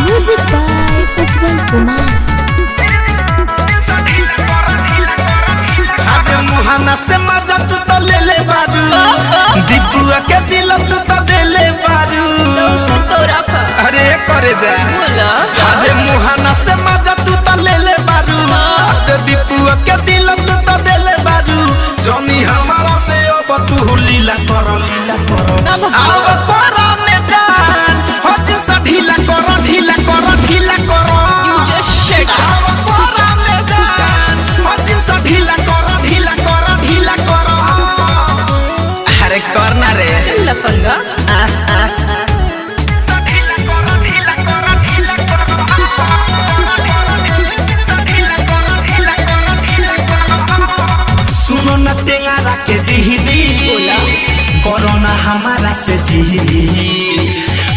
Music by Ujjwal Kumar. आगे मुहाना से मजा तू तो ले ले बारू दीपुआ के दिल तू तो दे ले बारू अरे करे जा आगे मुहाना से मजा तू तो ले ले बारू आगे दीपुआ के दिल तू तो दे ले बारू जोनी हमारा से अब तू लीला करो अब कोरा में जान हो जिनसा ढीला करो अब कोरा में जान हो जिनसा ढीला करो अरे करना रे चल लफंगा सुनो न टेंगारा के दीदी कोरोना हमारा से जी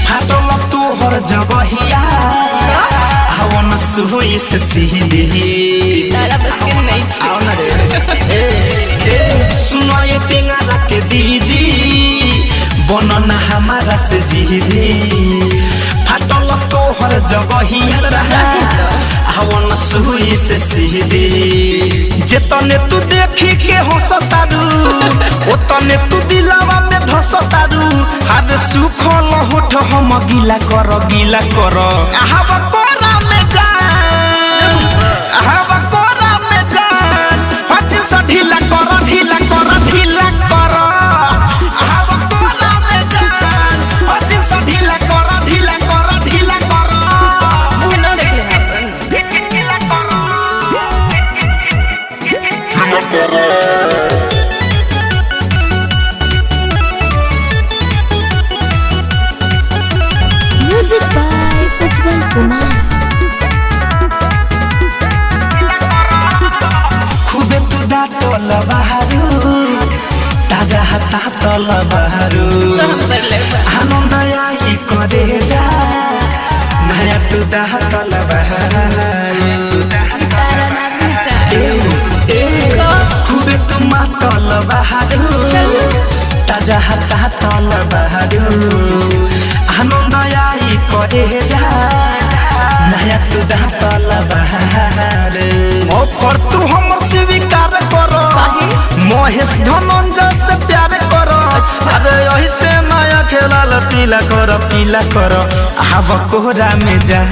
फाटल तू हर जगहिया आओ न सुहोई से सीधी तारा बस के नहीं थी आओ न रे सुनो ये टेंगारा के दीदी बनो न हमारा से जी फाटल तू हर जगहिया आओ न सुहोई से सीधी जेतने तू देखी के हंसतारू ओतने तू दिलवा में धसतारू हर सुखल होठ हम गीला कर आहावा कोरा में जान आहावा कोरा में जान हज से ढीला कर आहावा कोरा में जान हज से ढीला कर मुंह ना देख ले अपन Music by Ujjwal Kumar. खूबे तू दातल बहारू ताजा हाथा तल बहारू तो हम कर ले आनंद आई करे जा नया तू दातल बहारू तारा ना बेटा खूबे तू मातल बहारू चल ताजा हाथा तल बहारू आनंद आई करे जा नया तू दातल बहारू और तू हमर स्वीकार करो महेश धनंजय से प्यार करो अरे यही से नया खेला पीला करो आव कोहरा में जा